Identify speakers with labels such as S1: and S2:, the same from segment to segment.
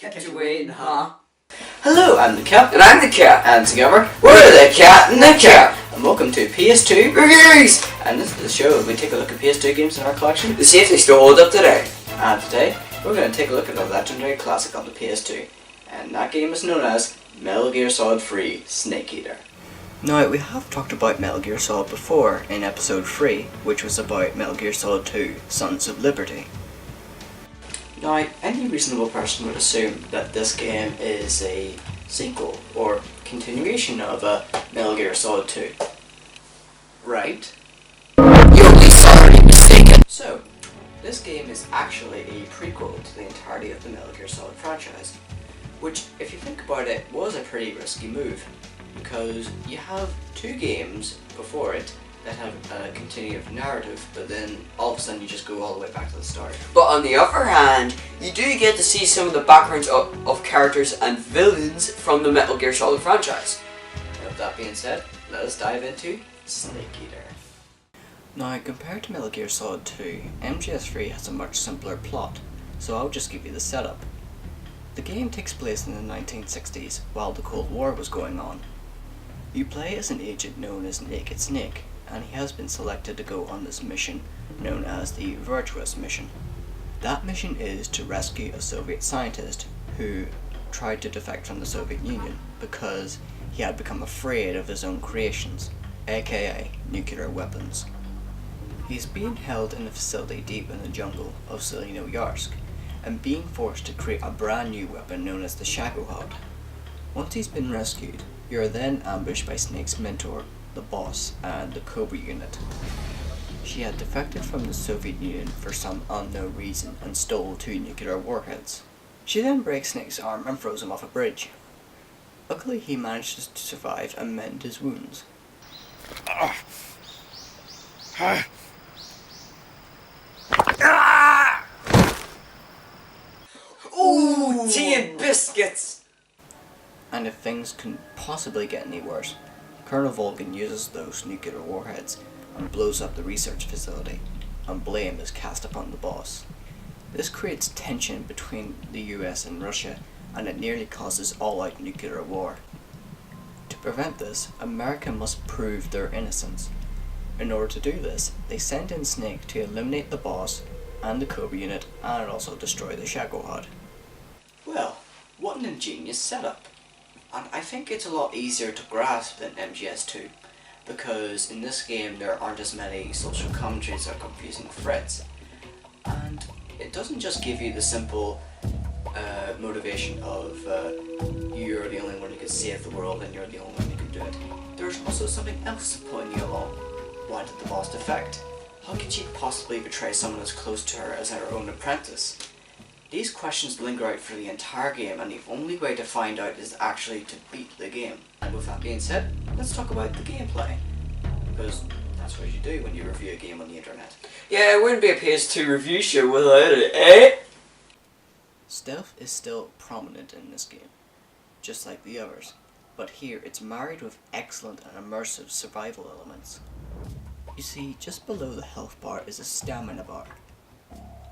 S1: Kept you waiting, huh?
S2: Hello, I'm the cat.
S1: And I'm the cat.
S2: And together,
S1: We're the cat and the cat.
S2: And welcome to PS2
S1: Reviews!
S2: And this is the show where we take a look at PS2 games in our collection.
S1: To see if they still hold up today.
S2: And today, we're going to take a look at a legendary classic on the PS2. And that game is known as Metal Gear Solid 3 Snake Eater. Now, we have talked about Metal Gear Solid before in episode 3, which was about Metal Gear Solid 2 Sons of Liberty. Now, any reasonable person would assume that this game is a sequel or continuation of Metal Gear Solid 2. Right?
S1: You'll be sorry mistaken.
S2: So, this game is actually a prequel to the entirety of the Metal Gear Solid franchise, which, if you think about it, was a pretty risky move, because you have two games before it that have a continuative narrative, but then all of a sudden you just go all the way back to the start.
S1: But on the other hand, you do get to see some of the backgrounds of characters and villains from the Metal Gear Solid franchise.
S2: And with that being said, let us dive into Snake Eater. Now, compared to Metal Gear Solid 2, MGS3 has a much simpler plot, so I'll just give you the setup. The game takes place in the 1960s, while the Cold War was going on. You play as an agent known as Naked Snake, and he has been selected to go on this mission known as the Virtuous Mission. That mission is to rescue a Soviet scientist who tried to defect from the Soviet Union because he had become afraid of his own creations, aka nuclear weapons. He's being held in a facility deep in the jungle of Selino-Yarsk and being forced to create a brand new weapon known as the Shagohod. Once he's been rescued, you are then ambushed by Snake's mentor, the boss, and the Cobra unit. She had defected from the Soviet Union for some unknown reason and stole 2 nuclear warheads. She then breaks Snake's arm and throws him off a bridge. Luckily, he manages to survive and mend his wounds.
S1: Ooh, tea and biscuits!
S2: And if things can possibly get any worse, Colonel Volgin uses those nuclear warheads and blows up the research facility, and blame is cast upon the boss. This creates tension between the US and Russia, and it nearly causes all-out nuclear war. To prevent this, America must prove their innocence. In order to do this, they send in Snake to eliminate the boss and the Cobra unit, and also destroy the Shagohod. Well, what an ingenious setup. And I think it's a lot easier to grasp than MGS2, because in this game there aren't as many social commentaries or confusing threads. And it doesn't just give you the simple motivation of you're the only one who can save the world and you're the only one who can do it. There's also something else pulling you along. Why did the boss defect? How could she possibly betray someone as close to her as her own apprentice? These questions linger out for the entire game, and the only way to find out is actually to beat the game. And with that being said, let's talk about the gameplay, because that's what you do when you review a game on the internet.
S1: Yeah, it wouldn't be a PS2 review show without it, eh?
S2: Stealth is still prominent in this game, just like the others, but here it's married with excellent and immersive survival elements. You see, just below the health bar is a stamina bar.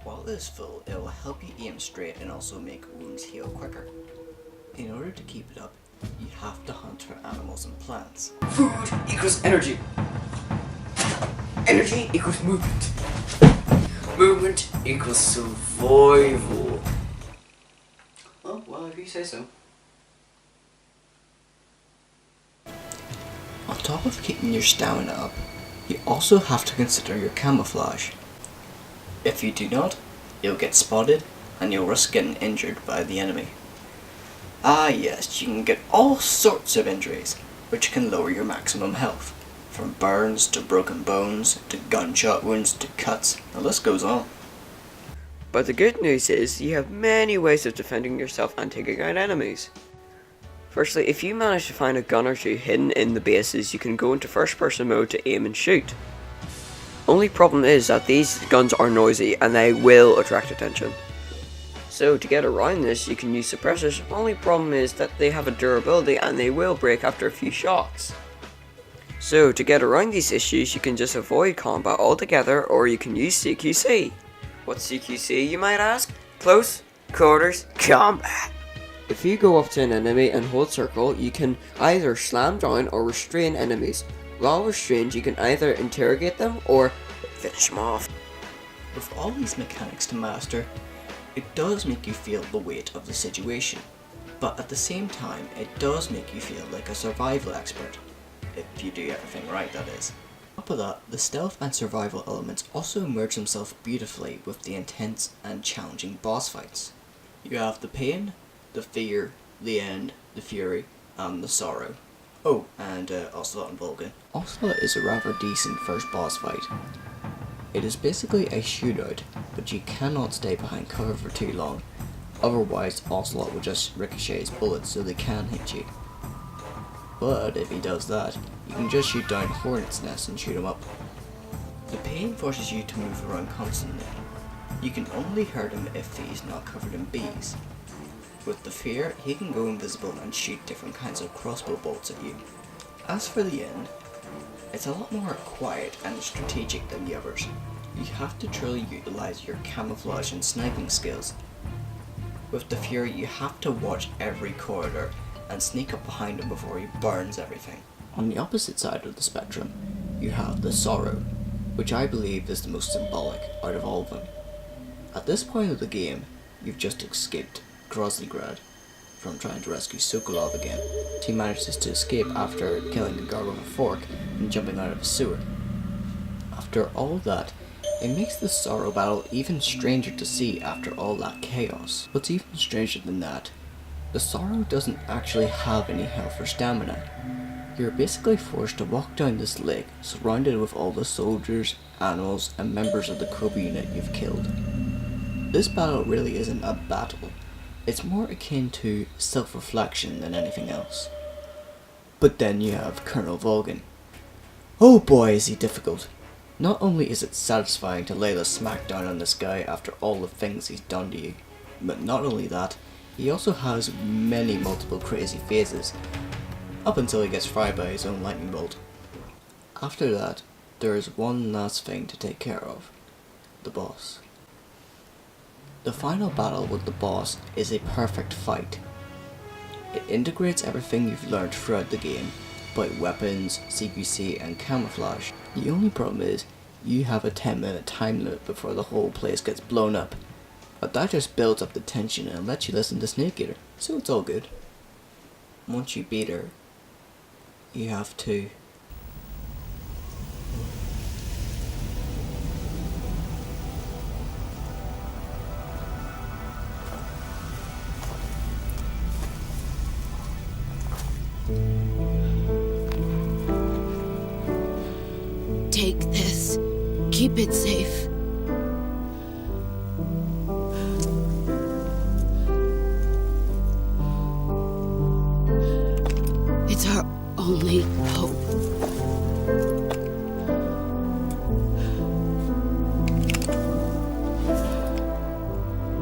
S2: While it is full, it will help you aim straight and also make wounds heal quicker. In order to keep it up, you have to hunt for animals and plants.
S1: Food equals energy. Energy equals movement. Movement equals survival.
S2: Oh, well, if you say so. On top of keeping your stamina up, you also have to consider your camouflage. If you do not, you'll get spotted and you'll risk getting injured by the enemy. Ah yes, you can get all sorts of injuries, which can lower your maximum health. From burns to broken bones, to gunshot wounds, to cuts, the list goes on.
S3: But the good news is, you have many ways of defending yourself and taking out enemies. Firstly, if you manage to find a gun or two hidden in the bases, you can go into first person mode to aim and shoot. Only problem is that these guns are noisy and they will attract attention. So to get around this, you can use suppressors. Only problem is that they have a durability and they will break after a few shots. So to get around these issues, you can just avoid combat altogether, or you can use CQC. What's CQC, you might ask? Close Quarters Combat. If you go up to an enemy and hold circle, you can either slam down or restrain enemies. While restrained, you can either interrogate them or finish them off.
S2: With all these mechanics to master, it does make you feel the weight of the situation, but at the same time it does make you feel like a survival expert, if you do everything right, that is. On top of that, the stealth and survival elements also merge themselves beautifully with the intense and challenging boss fights. You have the pain, the fear, the end, the fury, and the sorrow. Oh, and Ocelot and Vulcan. Ocelot is a rather decent first boss fight. It is basically a shootout, but you cannot stay behind cover for too long, otherwise Ocelot will just ricochet his bullets so they can hit you. But if he does that, you can just shoot down Hornet's Nest and shoot him up. The pain forces you to move around constantly. You can only hurt him if he's not covered in bees. With the fear, he can go invisible and shoot different kinds of crossbow bolts at you. As for the end, it's a lot more quiet and strategic than the others. You have to truly utilize your camouflage and sniping skills. With the Fury, you have to watch every corridor and sneak up behind him before he burns everything. On the opposite side of the spectrum, you have the Sorrow, which I believe is the most symbolic out of all of them. At this point of the game, you've just escaped Groznygrad from trying to rescue Sokolov again. He manages to escape after killing a guard with a fork and jumping out of a sewer. After all that, it makes the Sorrow battle even stranger to see after all that chaos. What's even stranger than that, the Sorrow doesn't actually have any health or stamina. You're basically forced to walk down this lake surrounded with all the soldiers, animals, and members of the Cobra unit you've killed. This battle really isn't a battle. It's more akin to self-reflection than anything else. But then you have Colonel Vulcan. Oh boy, is he difficult. Not only is it satisfying to lay the smackdown on this guy after all the things he's done to you, but not only that, he also has multiple crazy phases, up until he gets fried by his own lightning bolt. After that, there is one last thing to take care of: the boss. The final battle with the boss is a perfect fight. It integrates everything you've learned throughout the game, about weapons, CQC, and camouflage. The only problem is, you have a 10-minute time limit before the whole place gets blown up. But that just builds up the tension and lets you listen to Snake Eater, so it's all good. Once you beat her, you have to...
S4: Take this. Keep it safe. It's our only hope.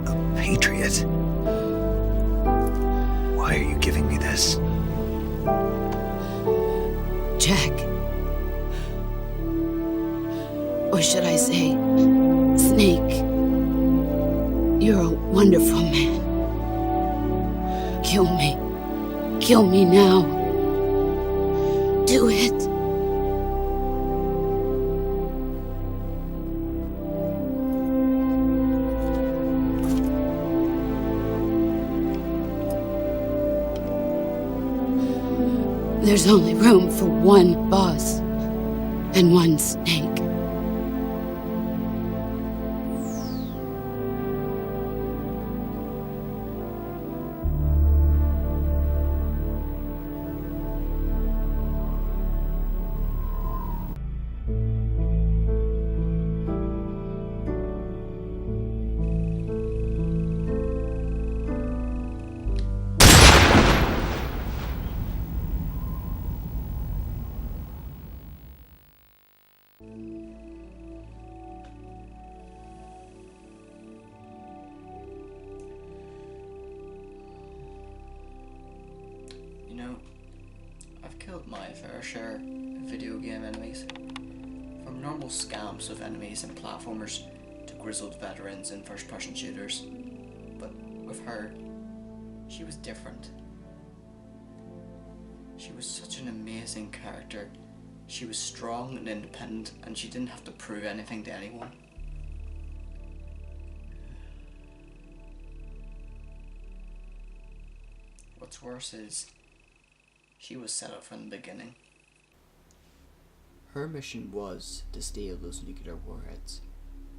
S5: A patriot? Why are you giving me this?
S4: Jack. Or should I say, Snake. You're a wonderful man. Kill me. Kill me now. Do it. There's only room for one boss and one snake.
S2: You know, I've killed my fair share of video game enemies. From normal scams of enemies and platformers to grizzled veterans in first-person shooters. But with her, She was different. She was such an amazing character. She was strong and independent, and she didn't have to prove anything to anyone. What's worse is, she was set up from the beginning. Her mission was to steal those nuclear warheads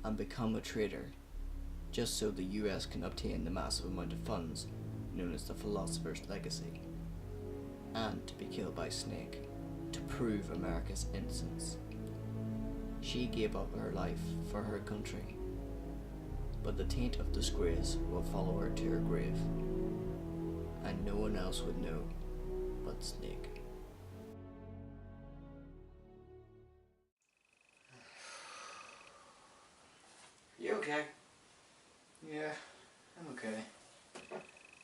S2: and become a traitor, just so the US can obtain the massive amount of funds known as the Philosopher's Legacy, and to be killed by Snake to prove America's innocence. She gave up her life for her country, but the taint of disgrace will follow her to her grave, and no one else would know but Snake.
S1: You okay?
S2: Yeah, I'm okay.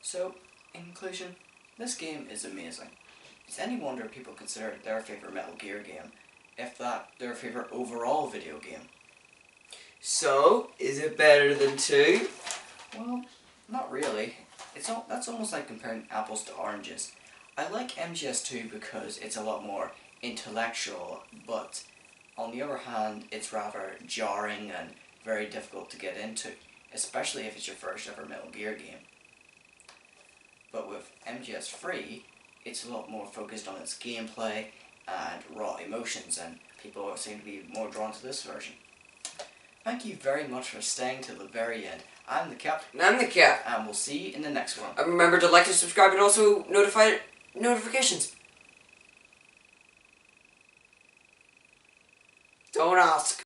S2: So, in conclusion, this game is amazing. It's any wonder people consider it their favourite Metal Gear game, if that their favourite overall video game.
S1: So, is it better than 2?
S2: Well, not really. That's almost like comparing apples to oranges. I like MGS2 because it's a lot more intellectual, but on the other hand, it's rather jarring and very difficult to get into, especially if it's your first ever Metal Gear game. But with MGS3, it's a lot more focused on its gameplay and raw emotions, and people seem to be more drawn to this version. Thank you very much for staying till the very end. I'm the Captain.
S1: And I'm the Cap.
S2: And we'll see you in the next one.
S1: And remember to like and subscribe and also notifications. Don't ask.